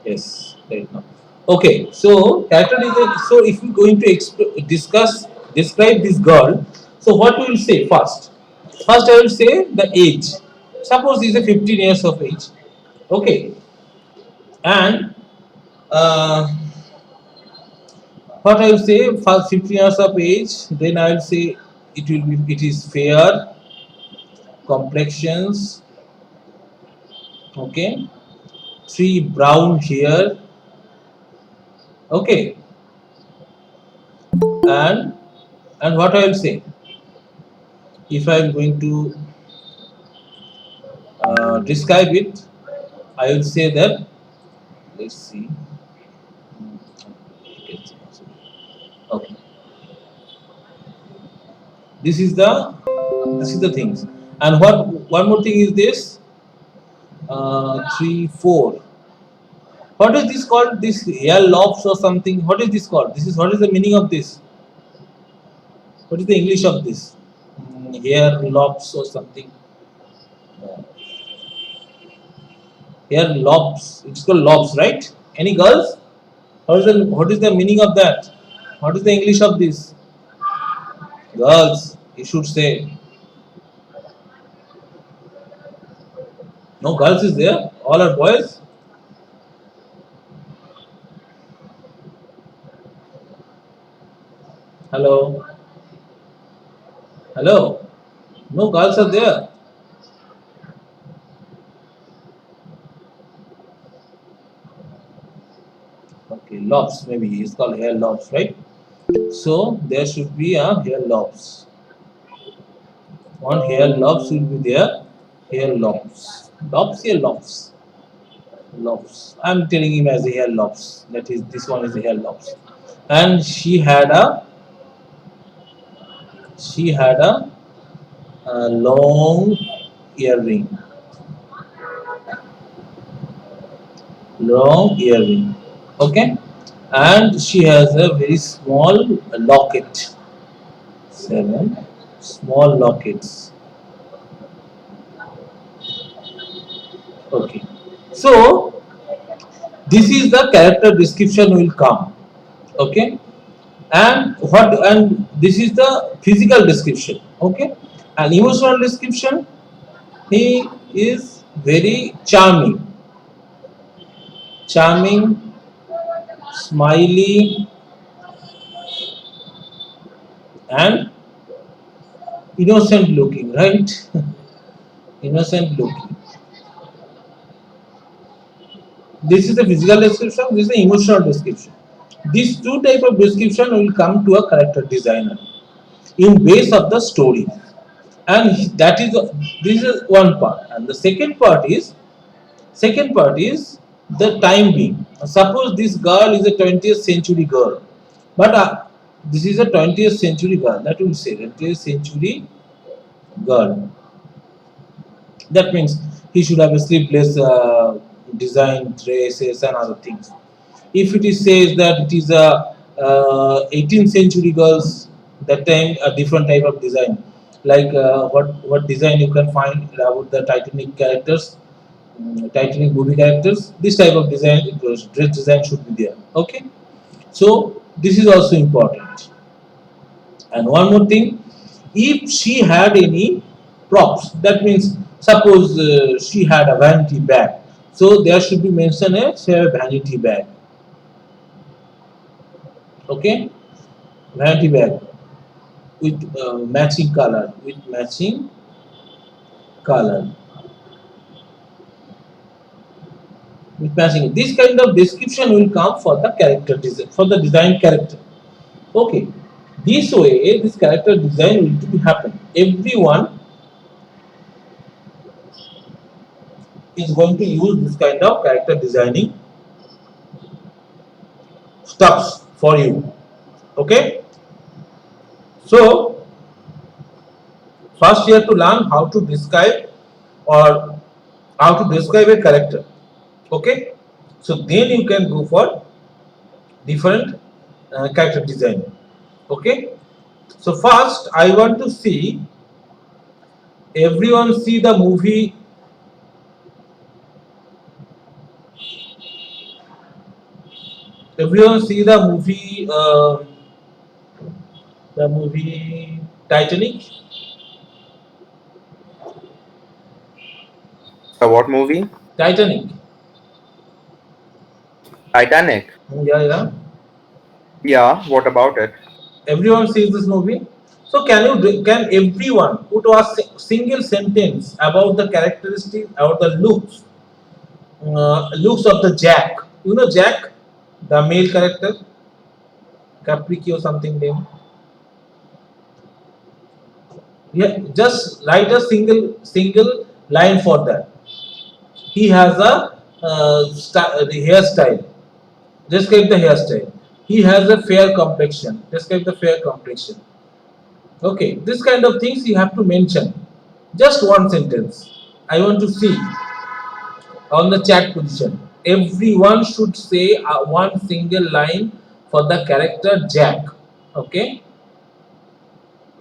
Yes, right now. Okay, so character design. So if we're going to describe this girl, so what we will say first? First, I will say the age. Suppose he's a 15 years of age. Okay, and uh, what I will say first 15 years of age. Then I will say it is fair complexions. Okay, three brown hair. Okay, and what I will say if I am going to describe it, I will say that let's see. Okay, this is the things. And what one more thing is this 3 4. What is this called? This hair lobs or something? What is this called? This is what is the meaning of this? What is the English of this? Hair lobs or something? Uh, hair lobs. It's called lobs, right? Any girls? What is the meaning of that? What is the English of this? Girls, you should say. No girls is there. All are boys. Hello. Hello. No girls are there. Okay, lobs maybe. It's called hair lobs, right? So there should be a hair lobs. One hair lobs will be there. Hair lobs. Lobs here lobs. Lobs. I'm telling him as a hair lobs. That is this one is a hair lobs. And she had a long earring. Long earring. Okay, and she has a very small locket. Seven small lockets. Okay, so this is the character description will come. Okay, and this is the physical description. Okay, and emotional description. He is very charming, smiley, and innocent looking. Right, innocent looking. This is the physical description. This is the emotional description. These two type of description will come to a character designer in base of the story, and that is this is one part. And the second part is the time being. Suppose this girl is a 20th century girl, but this is a 20th century girl. That will say 20th century girl. That means he should have a sleeveless design dresses and other things. If it is says that it is a 18th century girls, that time a different type of design, like what design you can find about the Titanic characters, Titanic movie characters. This type of design, dress design should be there. Okay, so this is also important. And one more thing, if she had any props, that means suppose she had a vanity bag, so there should be mentioned a say a vanity bag. Okay, vanity bag with matching color, with matching. This kind of description will come for the character design, for the design character. Okay, this way this character design will to be happen. Everyone is going to use this kind of character designing stuffs for you. Okay, so first you have to learn how to describe or how to describe a character. Okay, so then you can go for different character design. Okay, so first I want to see everyone see the movie Everyone see the movie Titanic. The what movie? Titanic. Titanic. Yeah, yeah. Yeah, what about it? Everyone sees this movie. So can everyone put a single sentence about the characteristics or the looks of the Jack? You know Jack, the male character, Capriccio something name. Yeah, just write a single line for that. He has a hairstyle. Describe the hairstyle. He has a fair complexion. Describe the fair complexion. Okay, this kind of things you have to mention. Just one sentence. I want to see on the chat position. Everyone should say one single line for the character Jack. Okay,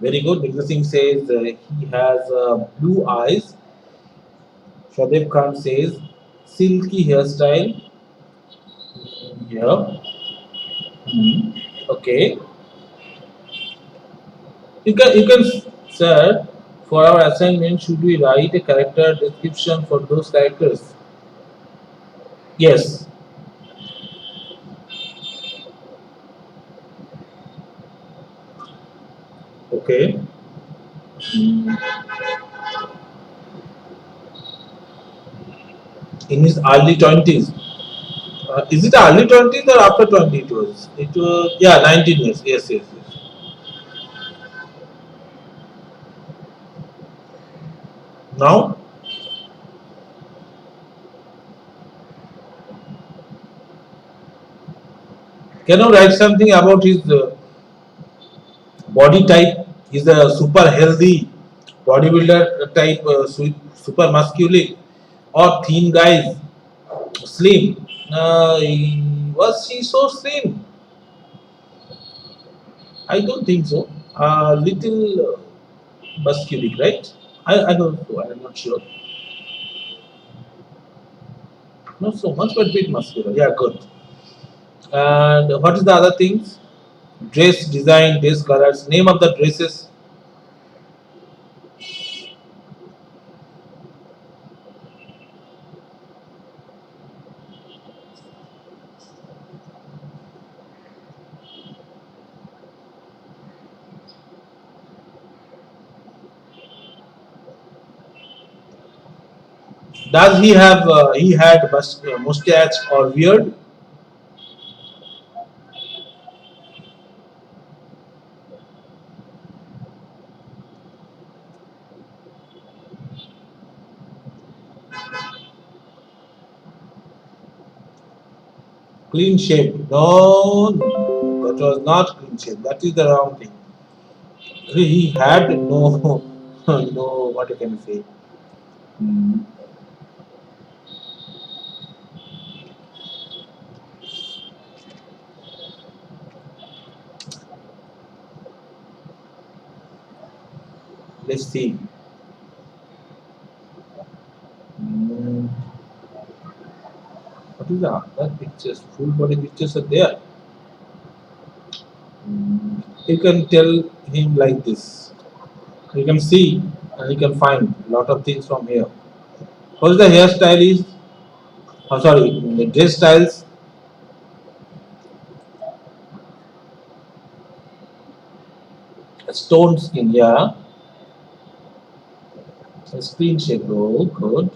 very good. Mr. Singh says he has blue eyes. Shadeb Khan says silky hairstyle. Yeah. Hmm. Okay. You can sir, for our assignment should we write a character description for those characters? Yes. Okay. Hmm. In his early 20s. Is it early 20s or after 20 it was? It was, yeah, 19 years. Yes, yes, yes. Now, can you write something about his body type? He's a super healthy bodybuilder type, super muscular, or thin guys, slim. Was he so slim? I don't think so. Little muscular, right? I don't know. I'm not sure. Not so much, but bit muscular. Yeah, good. And what is the other things? Dress design, dress colors, name of the dresses. Does he have? He had mustache or beard? Clean shape? No, that was not clean shape. That is the wrong thing. He had no, no. What can you say? Hmm. Let's see. Hmm. What is the other pictures? Full body pictures are there. You can tell him like this. You can see and you can find a lot of things from here. What's the hairstyle is? Oh, sorry, the dress styles, stone skin, yeah. A screen shape, oh, good.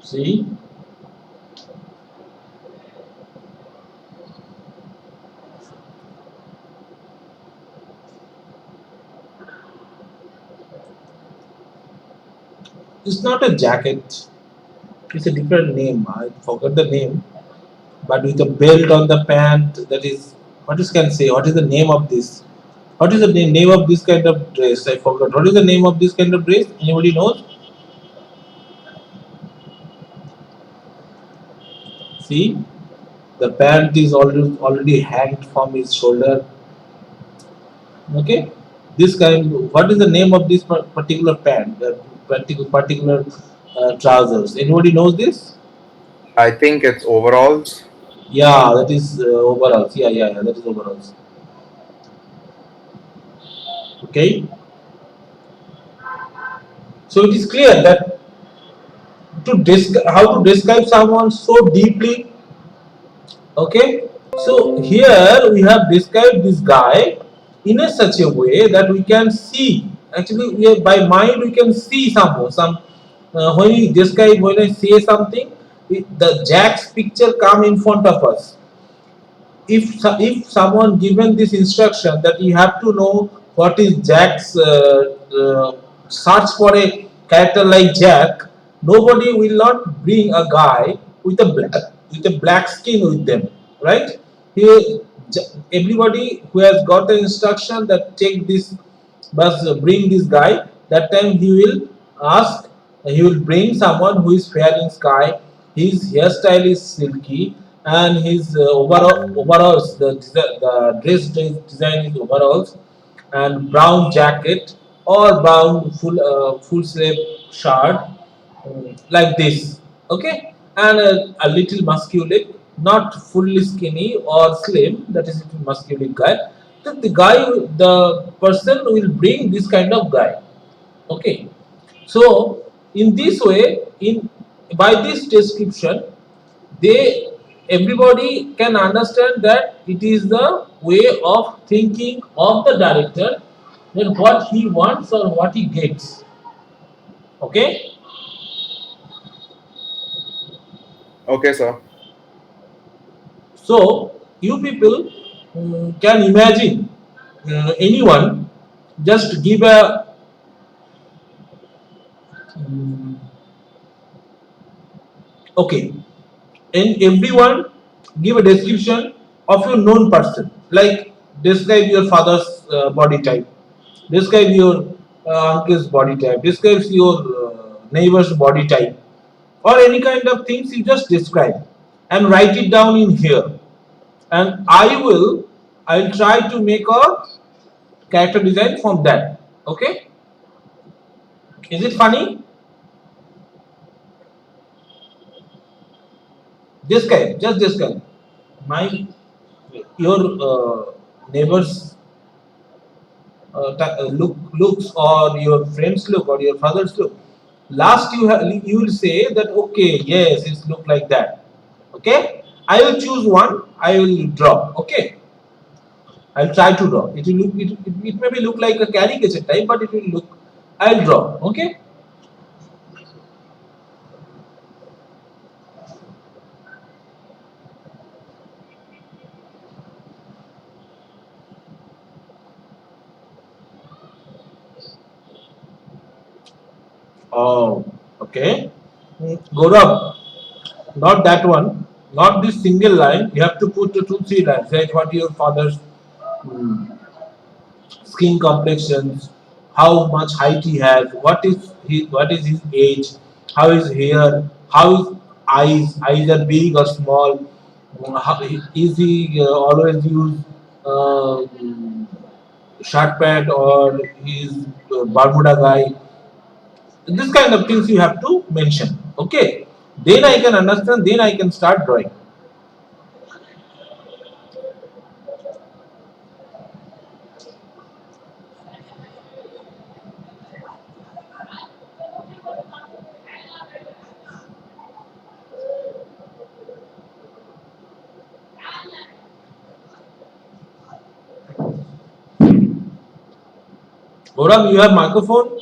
See, it's not a jacket. It's a different name. I forgot the name. But with a belt on the pant, that is what is can say. What is the name of this? What is the name of this kind of dress? I forgot. What is the name of this kind of dress? Anybody knows? See, the pant is already hanged from his shoulder. Okay, this kind. What is the name of this particular pant? Particular trousers. Anybody knows this? I think it's overalls. Yeah, that is overalls. Yeah, that is overalls. Okay, so it is clear that how to describe someone so deeply. Okay, so here we have described this guy in a such a way that we can see. Actually, by mind we can see some when we describe, when I say something, the Jack's picture come in front of us. If someone given this instruction that you have to know what is Jack's, search for a character like Jack, nobody will not bring a guy with a black skin with them, right? He, everybody who has got the instruction that take this bus, bring this guy, that time he will ask, he will bring someone who is fair in sky, his hairstyle is silky, and his overalls, the design is overalls, and brown jacket or brown full sleeve shirt, like this. Okay, and a little muscular, not fully skinny or slim, that is a muscular guy. The guy, the person will bring this kind of guy. Okay, so in this way, in by this description, they everybody can understand that it is the way of thinking of the director, that what he wants or what he gets. Okay, Okay, sir. so you people can imagine anyone just give a mm, okay, and everyone give a description of your known person, like describe your father's body type, describe your uncle's body type, describes your neighbor's body type, or any kind of things you just describe and write it down in here, and I'll try to make a character design from that. Okay, is it funny? Describe, just describe my your neighbor's looks, or your friend's look, or your father's look. Last you will say that okay, yes, it's look like that. Okay, I will choose one, I will draw. Okay, I'll try to draw. It will look, it maybe look like a caricature type, but it will look, I'll draw. Okay. Oh, okay. Gaurav, not that one, not this single line. You have to put the two, three lines, like what your father's skin complexions, how much height he has, what is his age, how his hair, how his eyes are big or small, is he always use uh, shirt pant, or he's Bermuda guy. This kind of things you have to mention. Okay, then I can understand. Then I can start drawing. Gaurav, you have microphone.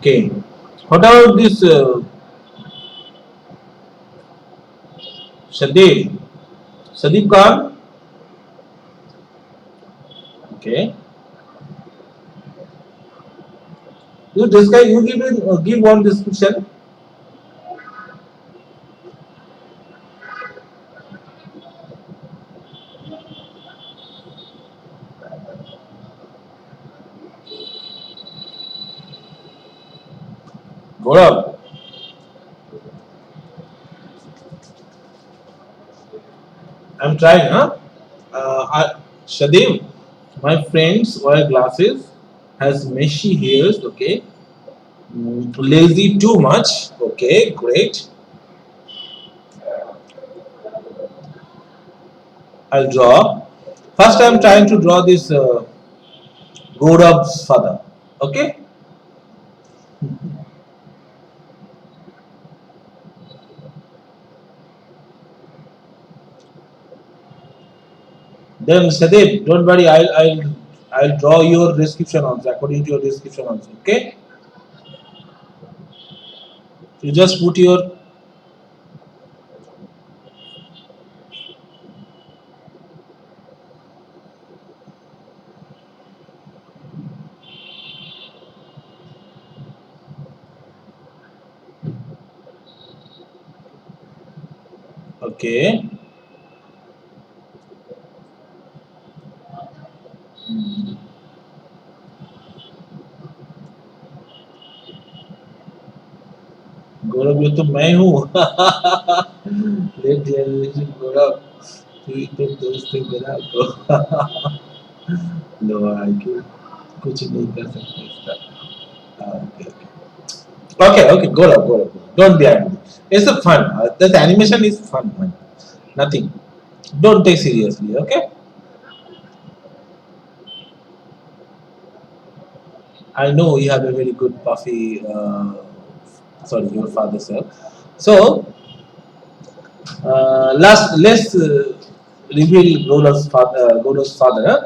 Okay. What about this Shadev? Sadeep Khan? Okay. You describe. You give one description. Gaurav, I'm trying, huh? Shadev, my friends wear glasses, has meshy hairs, okay? Lazy too much, okay, great. I'll draw. First, I'm trying to draw this Gaurav's father, okay? Then Shadev, don't worry, I'll draw your description also according to your description also, okay? You just put your okay. गौरव ये तो मैं हूँ late generation गौरव तू ही तो दोस्त है मेरा तो लो आगे कुछ नहीं कर सकते इसका okay okay okay Gaurav don't be angry it's a fun that animation is fun man nothing don't take seriously okay I know you have a very good puffy sorry your father sir so let's reveal Golo's father. Huh?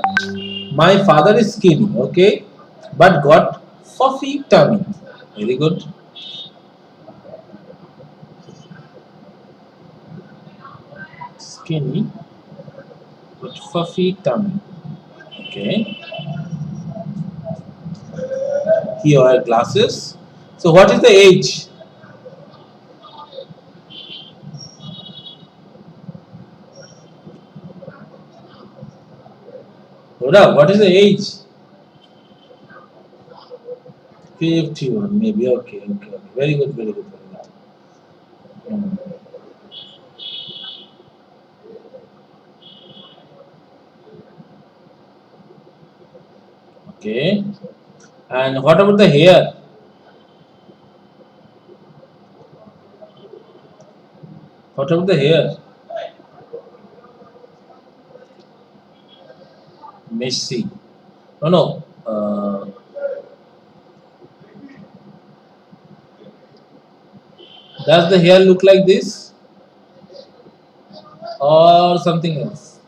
My father is skinny, okay, but got fluffy tummy. Very good. Skinny, but fluffy tummy. Okay. Here are glasses. So what is the age? Hoda, what is the age? 51, maybe. Okay. Very good, very good, very good. Hmm. Okay. And what about the hair? What about the hair? Messy. No, no. Does the hair look like this or something else?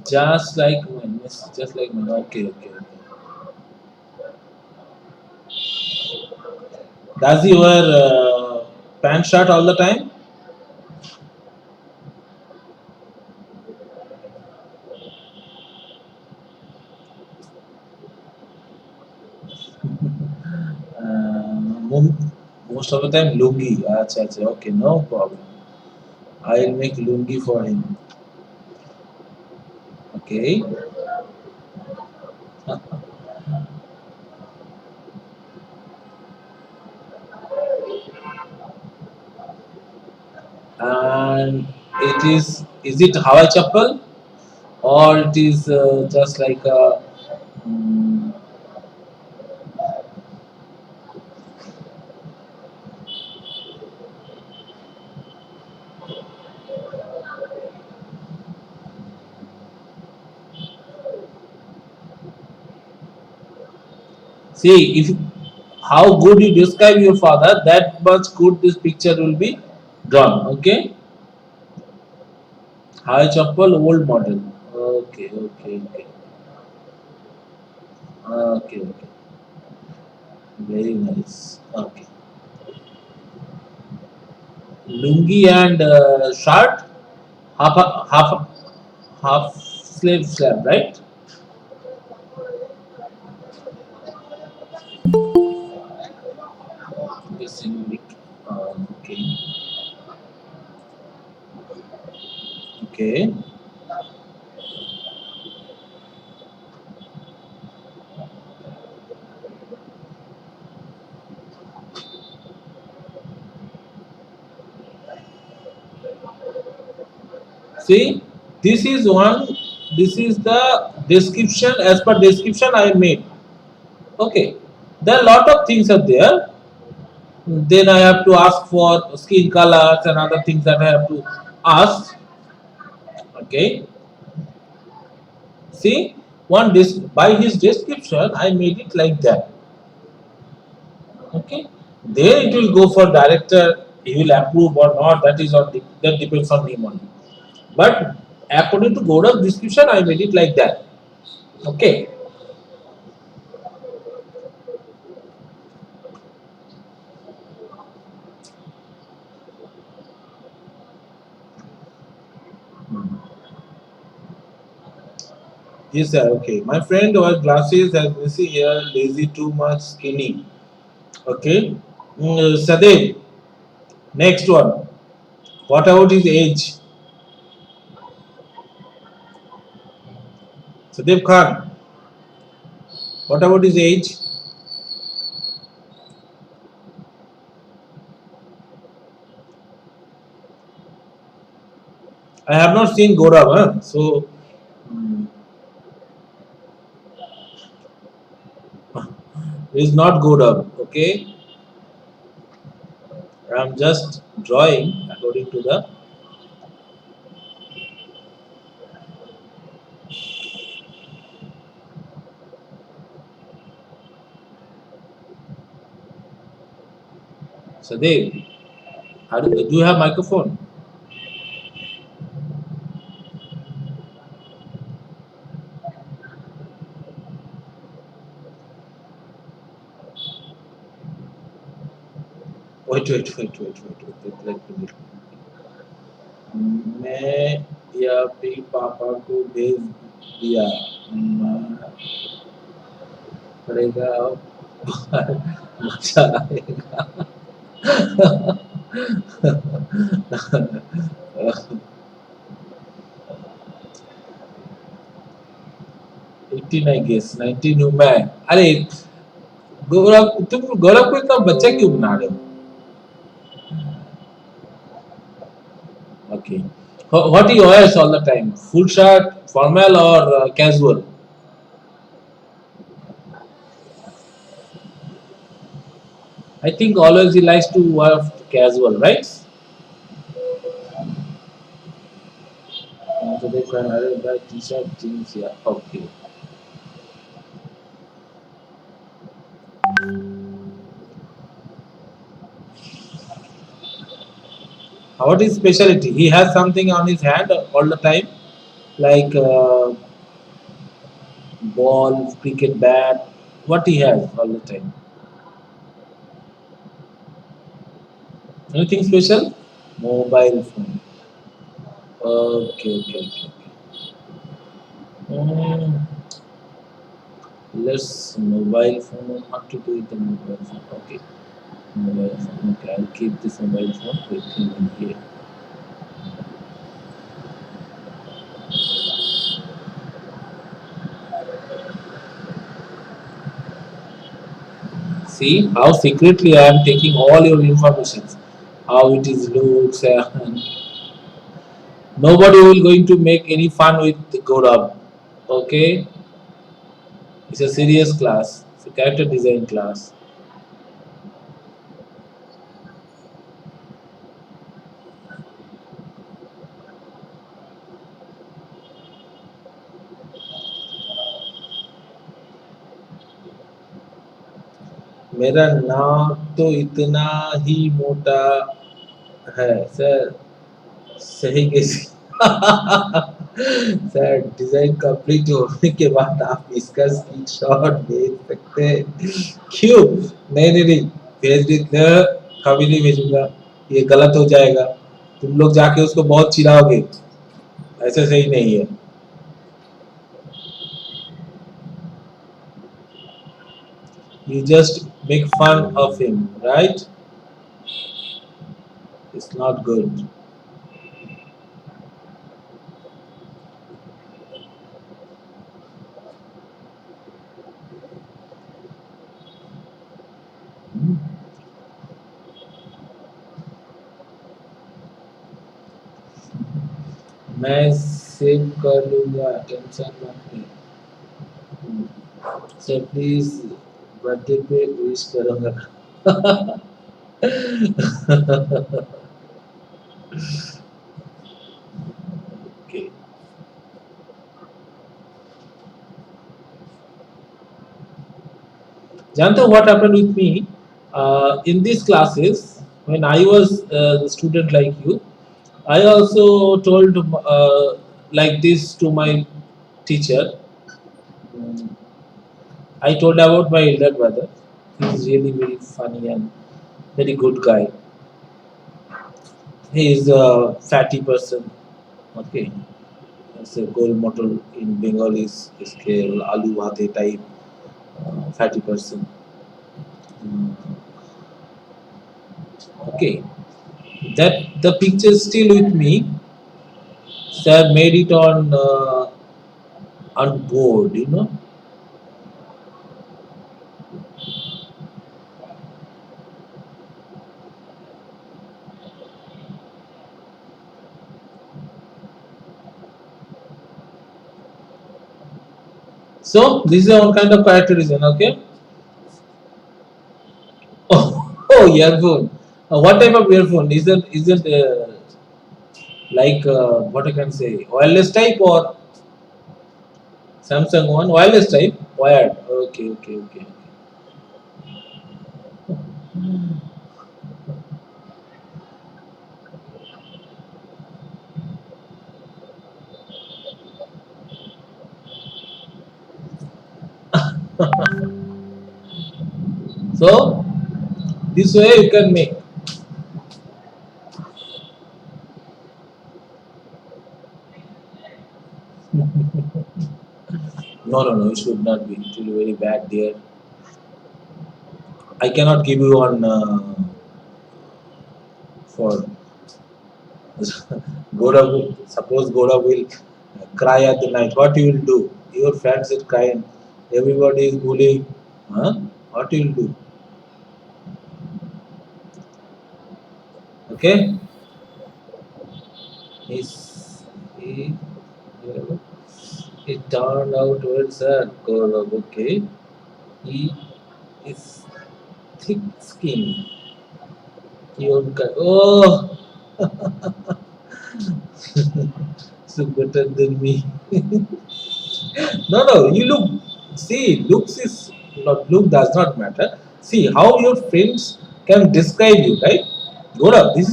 Just like mine. Yes, just like mine. Okay. Does he wear pant shirt all the time? Most of the time lungi. Acha. Okay, no problem. I'll make lungi for him. Okay. And is it Hawaii chappal or it is just like a mm, see if how good you describe your father, that much good this picture will be drawn. Okay. High chappal old model. Okay. Okay. Very nice. Okay. Lungi and shirt, half half slab, right? Guessing big. Okay. Okay. See, this is one. This is the description. As per description I made. Okay, there are lot of things are there. Then I have to ask for skin colors and other things that I have to ask. Okay, see, by his description I made it like that. Okay, then it will go for director. He will approve or not. That depends on him only. But according to Gaurav's description, I made it like that. Okay. Yes, sir. Okay. My friend wears glasses, has messy hair, lazy, too much, skinny. Okay. Sadev, next one. What about his age? Sadev Khan, what about his age? I have not seen Gaurav, huh? So, it's not Gaurav. Okay. I'm just drawing according to the Sadev. Do you have microphone? Wait. Let me. मैं या भी पापा को भेज दिया पड़ेगा मजा आएगा 18 आई गेस 19 हूँ मैं अरे गौरव को इतना बच्चा क्यों बना रहे हो okay what he wears all the time full shirt formal or casual I think always he likes to wear casual right so they can wear t-shirt jeans yeah okay what is specialty he has something on his hand all the time like ball cricket bat what he has all the time anything special mobile phone okay. Mm, let's mobile phone. What to do with the mobile phone? Okay, mobile phone. Okay, I'll keep this mobile phone with him in here. See how secretly I am taking all your informations, how it is looks, and nobody will going to make any fun with Gaurav. Okay, it's a serious class. It's a character design class. मेरा नाक तो इतना ही मोटा है sir सही कैसे sir design complete होने के बाद आप इसका स्क्रीनशॉट भेज सकते हैं क्यों नहीं भेज देते कभी नहीं भेजूंगा ये गलत हो जाएगा तुम लोग जाके उसको बहुत चिढ़ाओगे ऐसे सही नहीं है you just make fun of him right it's not good मैं सेव कर लूँगा, टेंशन मत ले। सर प्लीज बर्थडे पे विश करूँगा। Okay. Janta, what happened with me in these classes when I was a student like you? I also told like this to my teacher. Mm, I told about my elder brother. He's really very funny and very good guy. He is a fatty person. Okay, it's a gold model in Bengalis scale, aloo bhate type fatty person. Mm, okay, that the picture is still with me. Sir made it on board, you know. So this is one kind of characterism. Okay. Oh, earphone. What type of earphone? Is it like what I can say wireless type or Samsung one wireless type wired? Okay, okay, okay. So this way you can make. No, no, no. It should not be. It will be very bad there. I cannot give you one for Goda will, suppose Goda will cry at the night. What you will do? Your fans is crying. Everybody is bullying. Huh? What you will do? Okay? He's, he, it turned out well, sir. Goda, okay. He is thick skin. He won't cry. Oh, so better than me. No, no, you look. See, looks is not look does not matter. See how your friends can describe you, right? Gaurav, this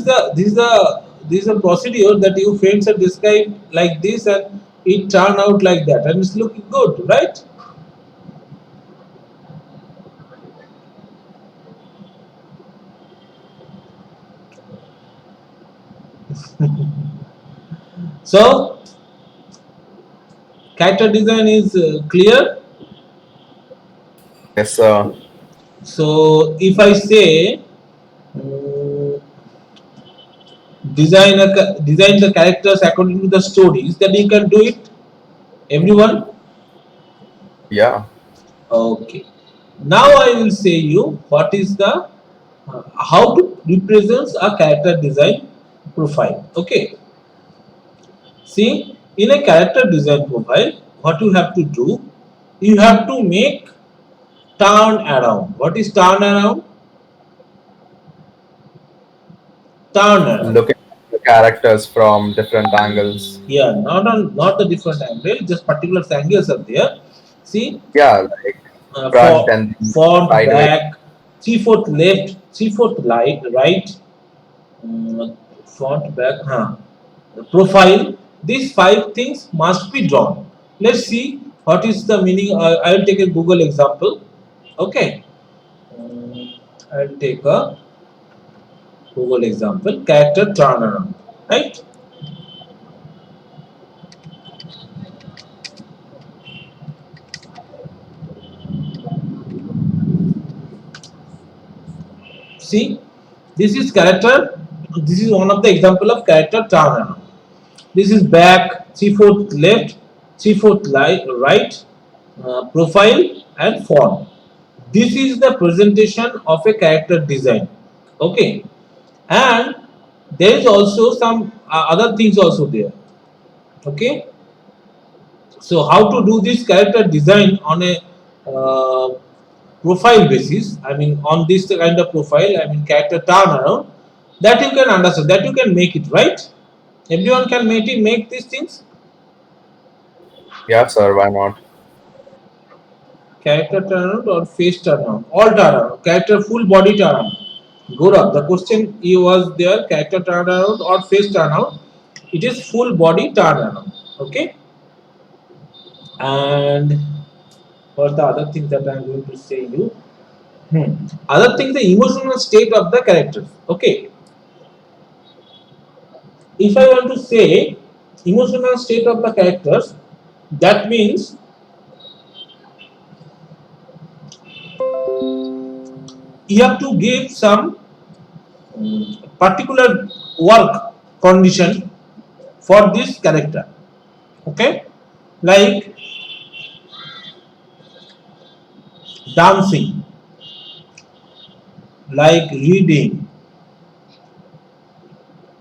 is a procedure that your friends are described like this, and it turned out like that, and it's looking good, right? So character design is clear. Yes, sir. So if I say mm, design the characters according to the stories, then you can do it. Everyone. Yeah. Okay. Now I will say you what is the how to represent a character design profile. Okay. See, in a character design profile, what you have to do, you have to make turn around. What is turn around? Turn around. Looking at the characters from different angles. Yeah, not the different angle, just particular angles are there. See, Yeah, like front for and font sideways. back, 3/4 left, 3/4 right, front back, the profile. These five things must be drawn. Let's see what is the meaning. I will take a Google example. Okay, I'll take a Google example. Character turnaround. Right. See, this is character. This is one of the example of character turnaround. This is back, 3/4 left, 3/4 right, profile and font. This is the presentation of a character design. Okay, and there is also some other things also there. Okay, so how to do this character design on a uh, profile basis, I mean on this kind of profile, I mean character turnaround, that you can understand, that you can make it, right? Everyone can make these things. Yeah, sir. Why not? Character turnaround or face turnaround, all turnaround, character full body turnaround. Gaurav, the question was there, character turnaround or face turnaround. It is full body turnaround. Okay, and what the other things that I am going to say you? Other thing, the emotional state of the characters. Okay, if I want to say emotional state of the characters, that means you have to give some particular work condition for this character. Okay, like dancing, like reading.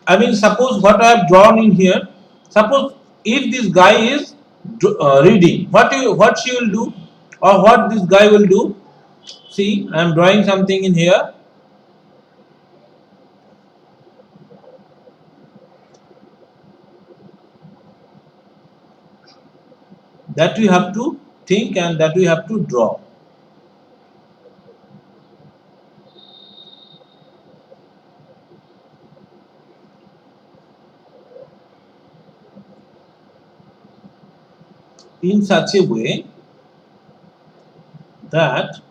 I mean, suppose what I have drawn in here. Suppose if this guy is reading, what she will do, or what this guy will do. See, I am drawing something in here. That we have to think and that we have to draw. In such a way that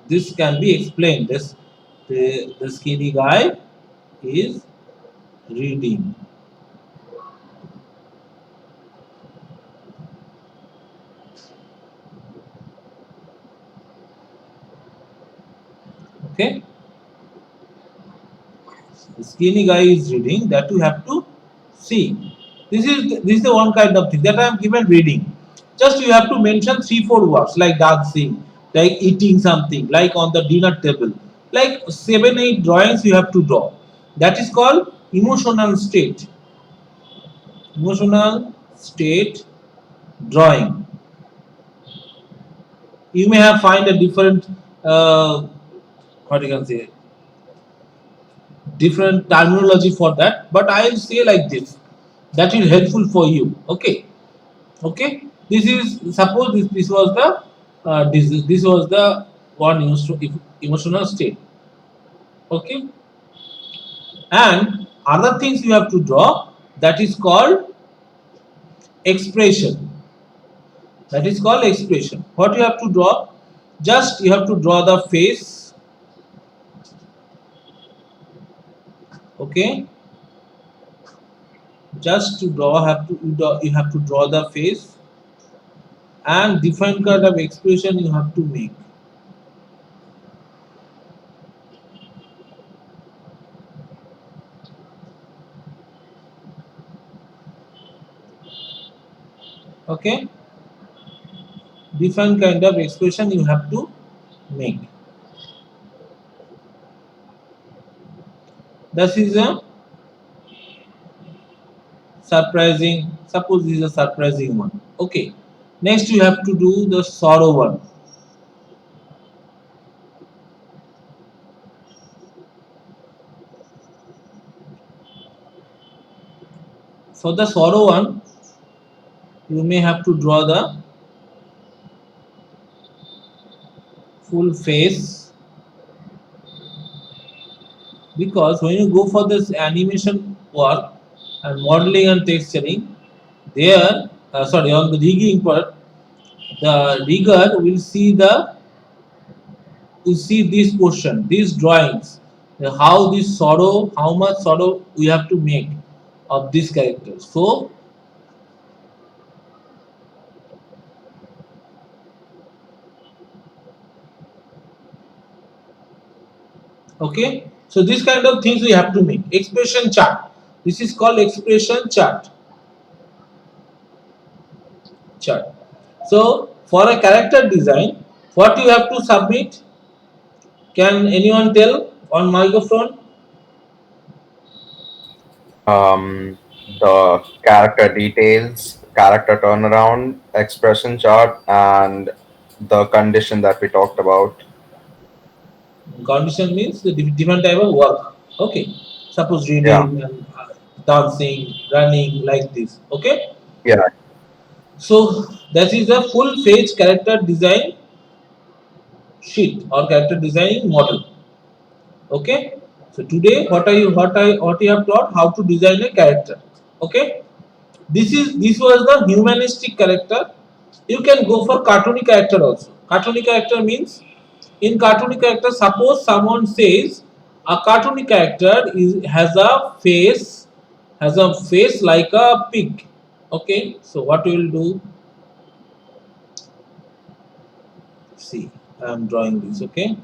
this can be explained. The skinny guy is reading. Okay, the skinny guy is reading. That you have to see. This is the one kind of thing that I am given reading. Just you have to mention 3-4 words like dancing, like eating something, like on the dinner table, like 7-8 drawings you have to draw. That is called emotional state. Emotional state drawing. You may have find a different what you can say, different terminology for that, but I will say like this, that is helpful for you. Okay, okay, this is, suppose this was the this was the one emotional state. Okay, and other things you have to draw, that is called expression. That is called expression. What you have to draw, just you have to draw the face. Okay, just to draw, you have to draw the face, and different kind of expression you have to make. Okay, different kind of expression you have to make. This is a surprising, suppose this is a surprising one. Okay, next you have to do the sorrow one. For the sorrow one, you may have to draw the full face, because when you go for this animation work and modeling and texturing, there sorry, on the rigging part, the rigger will see the, you see this portion, these drawings, how this sorrow, how much sorrow we have to make of this character. So, okay, so this kind of things we have to make. Expression chart. This is called expression chart. Chart. So, for a character design, what you have to submit? Can anyone tell on microphone? The character details, character turnaround, expression chart, and the condition that we talked about. Condition means the different type of work. Okay. Suppose Yeah, reading and dancing, running, like this. Okay. yeah. So that is a full page character design sheet or character designing model. Okay. So today, what you have taught how to design a character. Okay. This was the humanistic character. You can go for cartoonic character also. Cartoonic character means in cartoonic character, suppose someone says a cartoonic character has a face like a pig. Okay, so what we will do? See, I am drawing this. Okay,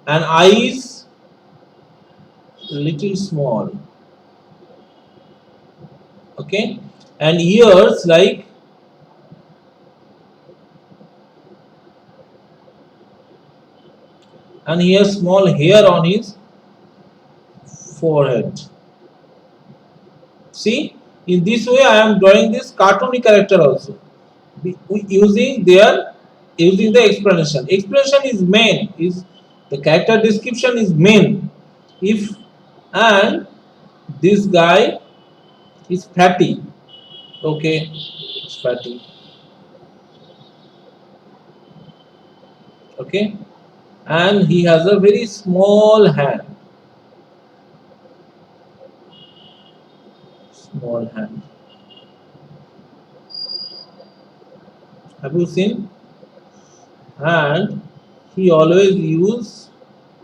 and eyes little small. Okay, and ears like and he has small hair on his forehead. See, in this way I am drawing this cartoonic character also. Using the explanation. Explanation is main. Is the character description is main. If and this guy is fatty. Okay, it's fatty. Okay, and he has a very small hand. Small hand. Have you seen? And he always use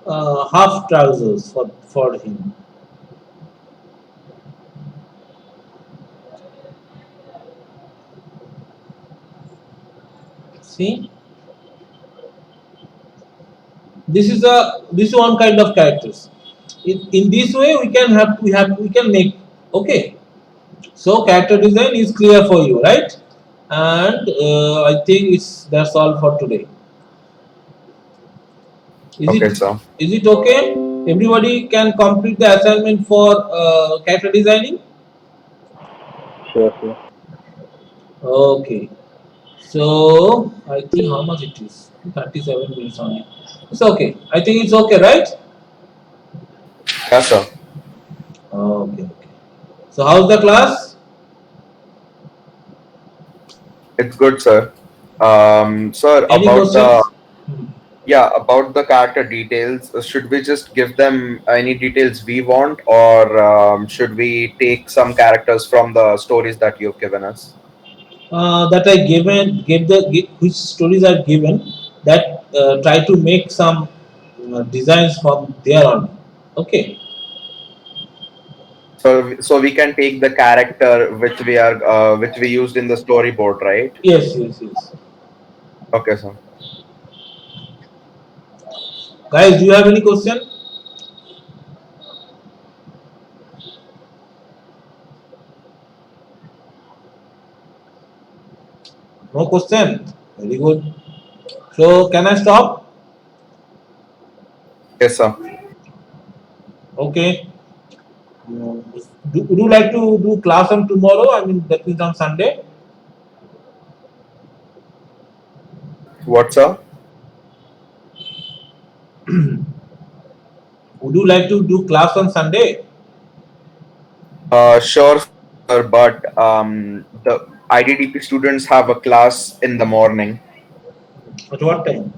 half trousers for him. See, this is one kind of characters. In this way we can make. Okay, so character design is clear for you, right? And I think it's that's all for today. Is Okay, it so is it okay? Everybody can complete the assignment for character designing. Sure, sure. Okay. So I think how much it is? 37 minutes only. It's okay. I think it's okay, right? yeah, sir. Okay. Okay. So how's the class? It's good, sir. Sir, Any about the questions? Hmm. yeah, about the character details, should we just give them any details we want, or should we take some characters from the stories that you've given us? That I which stories are given that try to make some designs from there on. Okay. So we can take the character which we used in the storyboard, right? Yes. Yes. Yes. Okay, sir. Guys, do you have any question? No question. Very good. So can I stop? Yes, sir. Okay. Would you like to do class on tomorrow? I mean, that means on Sunday. What, sir? Would you like to do class on Sunday? Sure, sir. But the IDDP students have a class in the morning. At what time?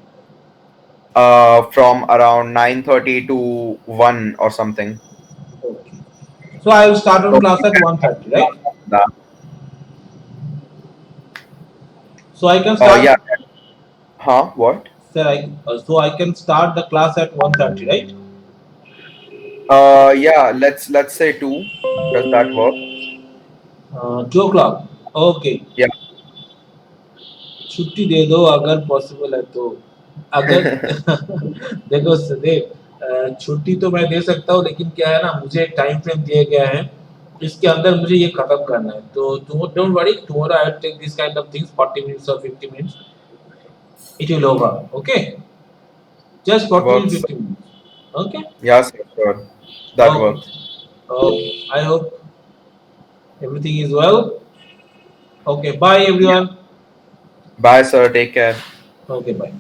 From around 9:30 to 1 or something. Okay. So I will start on So class we at can 1:30, right? that. So I can start. Yeah. Huh? What? Sir, so I can start the class at 1:30, right? Yeah. Let's say 2. Does that work? 2 o'clock. Okay. Yeah. छुट्टी दे दो अगर possible है तो अगर देखो सदैव छुट्टी तो मैं दे सकता हूँ लेकिन क्या है ना मुझे एक टाइम फ्रेम दिया गया है इसके अंदर मुझे ये खत्म करना है तो तुम don't worry tomorrow I will take this kind of things 40 minutes और 50 minutes it will over. Okay, just 40 Works. minutes, 50 minutes. Okay. Yes, sure. That Okay. works. Okay. I hope everything is well. Okay. Bye, Yeah. everyone. Bye, sir. Take care. Okay. Bye.